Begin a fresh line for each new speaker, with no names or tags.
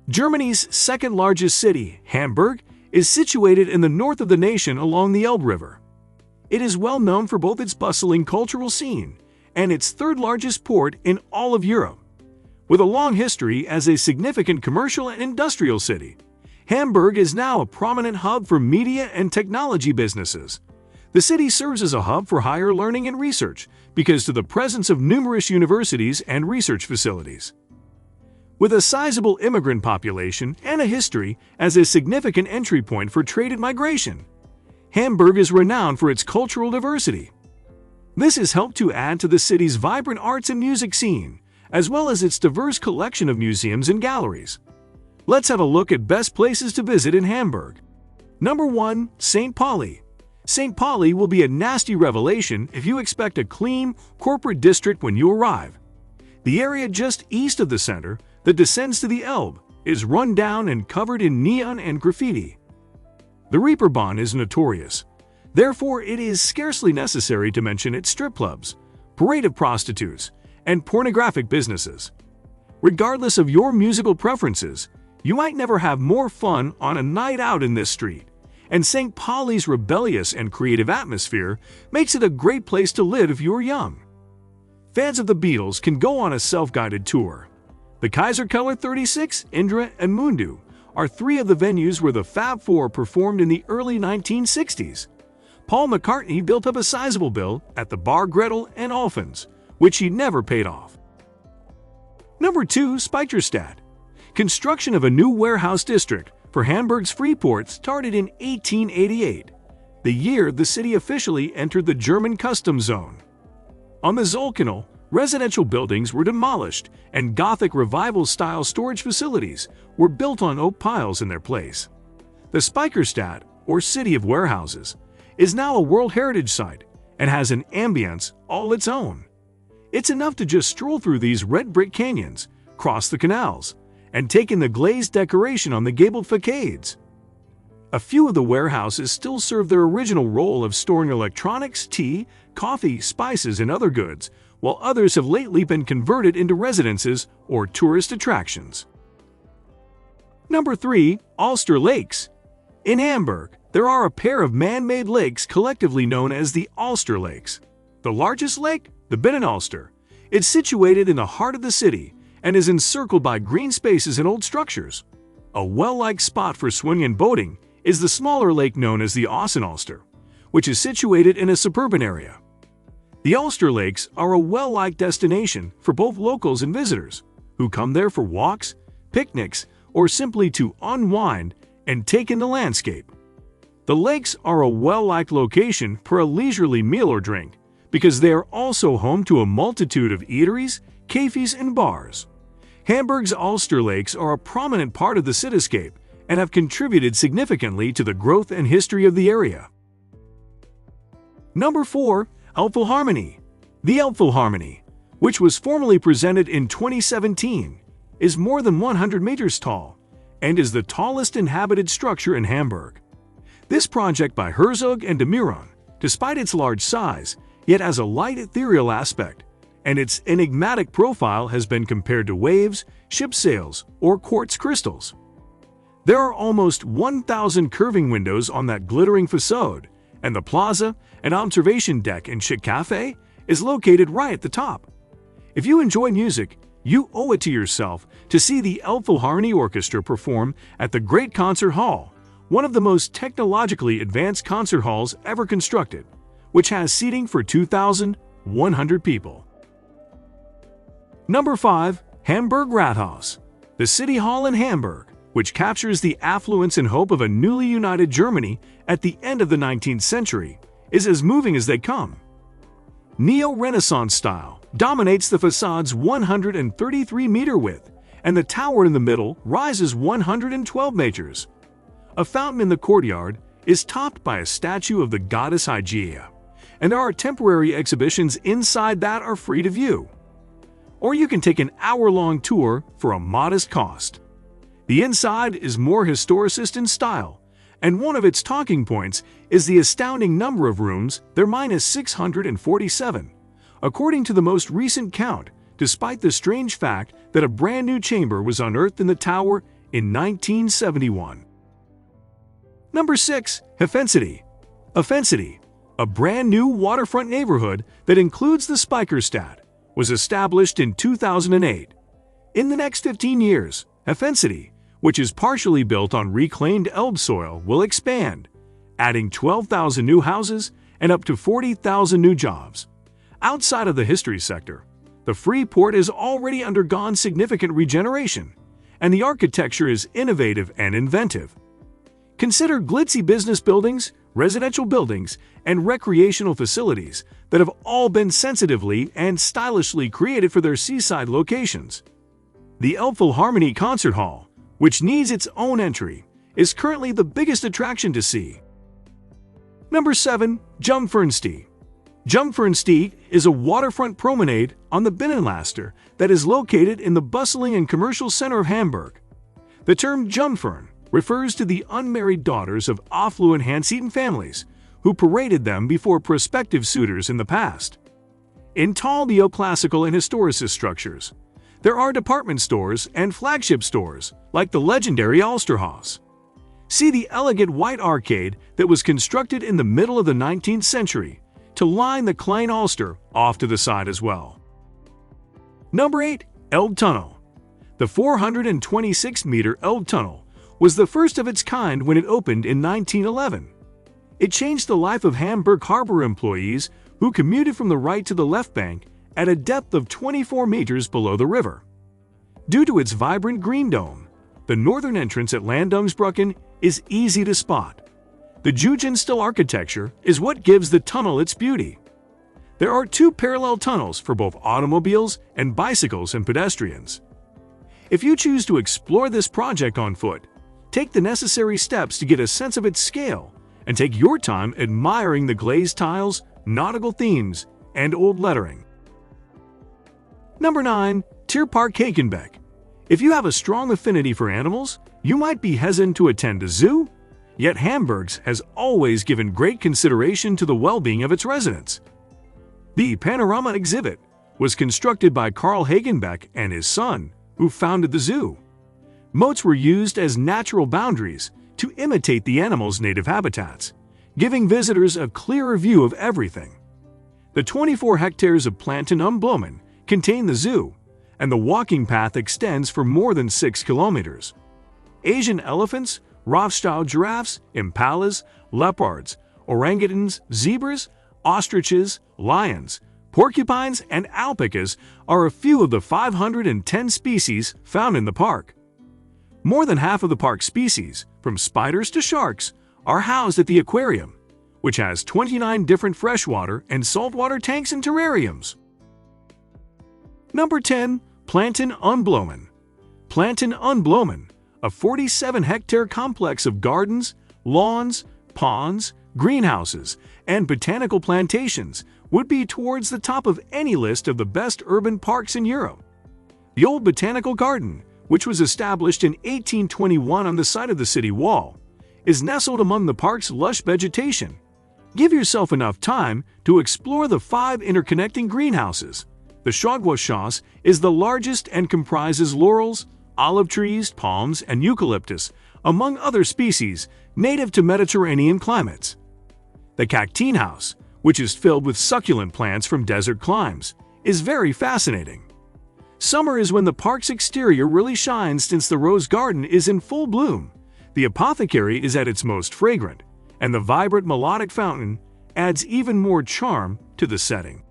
Germany's second-largest city, Hamburg, is situated in the north of the nation along the Elbe River. It is well known for both its bustling cultural scene and its third-largest port in all of Europe. With a long history as a significant commercial and industrial city, Hamburg is now a prominent hub for media and technology businesses. The city serves as a hub for higher learning and research because of the presence of numerous universities and research facilities. With a sizable immigrant population and a history as a significant entry point for trade and migration, Hamburg is renowned for its cultural diversity. This has helped to add to the city's vibrant arts and music scene, as well as its diverse collection of museums and galleries. Let's have a look at best places to visit in Hamburg. Number 1. St. Pauli. St. Pauli will be a nasty revelation if you expect a clean, corporate district when you arrive. The area just east of the center, that descends to the Elbe, is run down and covered in neon and graffiti. The Reeperbahn is notorious. Therefore, it is scarcely necessary to mention its strip clubs, parade of prostitutes, and pornographic businesses. Regardless of your musical preferences, you might never have more fun on a night out in this street, and St. Pauli's rebellious and creative atmosphere makes it a great place to live if you're young. Fans of the Beatles can go on a self-guided tour. The Kaiserkeller 36, Indra, and Mundu are three of the venues where the Fab Four performed in the early 1960s. Paul McCartney built up a sizable bill at the Bar Gretel and Alphons, which he never paid off. Number 2. Speicherstadt. Construction of a new warehouse district for Hamburg's Freeport started in 1888, the year the city officially entered the German customs zone. On the Zollkanal, residential buildings were demolished and Gothic Revival-style storage facilities were built on oak piles in their place. The Speicherstadt, or City of Warehouses, is now a World Heritage Site and has an ambience all its own. It's enough to just stroll through these red brick canyons, cross the canals, and take in the glazed decoration on the gabled facades. A few of the warehouses still serve their original role of storing electronics, tea, coffee, spices, and other goods, while others have lately been converted into residences or tourist attractions. Number 3. Alster Lakes. In Hamburg, there are a pair of man-made lakes collectively known as the Alster Lakes. The largest lake, the Binnenalster, is situated in the heart of the city and is encircled by green spaces and old structures. A well-liked spot for swimming and boating is the smaller lake known as the Außenalster, which is situated in a suburban area. The Alster Lakes are a well-liked destination for both locals and visitors who come there for walks, picnics, or simply to unwind and take in the landscape. The lakes are a well-liked location for a leisurely meal or drink because they are also home to a multitude of eateries, cafes, and bars. Hamburg's Alster Lakes are a prominent part of the cityscape and have contributed significantly to the growth and history of the area. Number 4. Elbphilharmonie. The Elbphilharmonie, which was formally presented in 2017, is more than 100 meters tall and is the tallest inhabited structure in Hamburg. This project by Herzog and de Meuron, despite its large size, yet has a light ethereal aspect, and its enigmatic profile has been compared to waves, ship sails, or quartz crystals. There are almost 1,000 curving windows on that glittering facade, and the plaza, an observation deck and chic cafe, is located right at the top. If you enjoy music, you owe it to yourself to see the Elbphilharmonie Orchestra perform at the Great Concert Hall, one of the most technologically advanced concert halls ever constructed, which has seating for 2,100 people. Number 5. Hamburg Rathaus. The City Hall in Hamburg, which captures the affluence and hope of a newly united Germany at the end of the 19th century, is as moving as they come. Neo-Renaissance style dominates the facade's 133-meter width, and the tower in the middle rises 112 meters. A fountain in the courtyard is topped by a statue of the goddess Hygeia, and there are temporary exhibitions inside that are free to view. Or you can take an hour-long tour for a modest cost. The inside is more historicist in style, and one of its talking points is the astounding number of rooms, there minus 647, according to the most recent count, despite the strange fact that a brand new chamber was unearthed in the tower in 1971. Number 6. HafenCity. HafenCity, a brand new waterfront neighborhood that includes the Speicherstadt, was established in 2008. In the next 15 years, HafenCity, which is partially built on reclaimed Elbe soil, will expand, adding 12,000 new houses and up to 40,000 new jobs. Outside of the history sector, the free port has already undergone significant regeneration, and the architecture is innovative and inventive. Consider glitzy business buildings, residential buildings, and recreational facilities that have all been sensitively and stylishly created for their seaside locations. The Elbphilharmonie Concert Hall, which needs its own entry, is currently the biggest attraction to see. Number 7. Jungfernstieg. Jungfernstieg is a waterfront promenade on the Binnenalster that is located in the bustling and commercial center of Hamburg. The term Jungfern refers to the unmarried daughters of affluent Hanseatic families who paraded them before prospective suitors in the past. In tall neoclassical and historicist structures, there are department stores and flagship stores like the legendary Alster Lakes. See the elegant white arcade that was constructed in the middle of the 19th century to line the Klein Alster off to the side as well. Number 8. Elbe Tunnel. The 426-meter Elbe Tunnel was the first of its kind when it opened in 1911. It changed the life of Hamburg harbor employees who commuted from the right to the left bank at a depth of 24 meters below the river. Due to its vibrant green dome, the northern entrance at Landungsbrücken is easy to spot. The Jugendstil architecture is what gives the tunnel its beauty. There are 2 parallel tunnels for both automobiles and bicycles and pedestrians. If you choose to explore this project on foot, take the necessary steps to get a sense of its scale and take your time admiring the glazed tiles, nautical themes, and old lettering. Number 9. Tierpark Hagenbeck. If you have a strong affinity for animals, you might be hesitant to attend a zoo, yet Hamburg's has always given great consideration to the well-being of its residents. The Panorama exhibit was constructed by Karl Hagenbeck and his son, who founded the zoo. Moats were used as natural boundaries to imitate the animals' native habitats, giving visitors a clearer view of everything. The 24 hectares of Planten und Blomen contain the zoo, and the walking path extends for more than 6 kilometers. Asian elephants, Rothschild giraffes, impalas, leopards, orangutans, zebras, ostriches, lions, porcupines, and alpacas are a few of the 510 species found in the park. More than half of the park's species, from spiders to sharks, are housed at the aquarium, which has 29 different freshwater and saltwater tanks and terrariums. Number 10. Planten und Blomen. Planten und Blomen, a 47-hectare complex of gardens, lawns, ponds, greenhouses, and botanical plantations, would be towards the top of any list of the best urban parks in Europe. The Old Botanical Garden, which was established in 1821 on the site of the city wall, is nestled among the park's lush vegetation. Give yourself enough time to explore the 5 interconnecting greenhouses. The Schogwaschoss is the largest and comprises laurels, olive trees, palms, and eucalyptus, among other species native to Mediterranean climates. The Cacteenhaus, which is filled with succulent plants from desert climes, is very fascinating. Summer is when the park's exterior really shines since the rose garden is in full bloom, the apothecary is at its most fragrant, and the vibrant melodic fountain adds even more charm to the setting.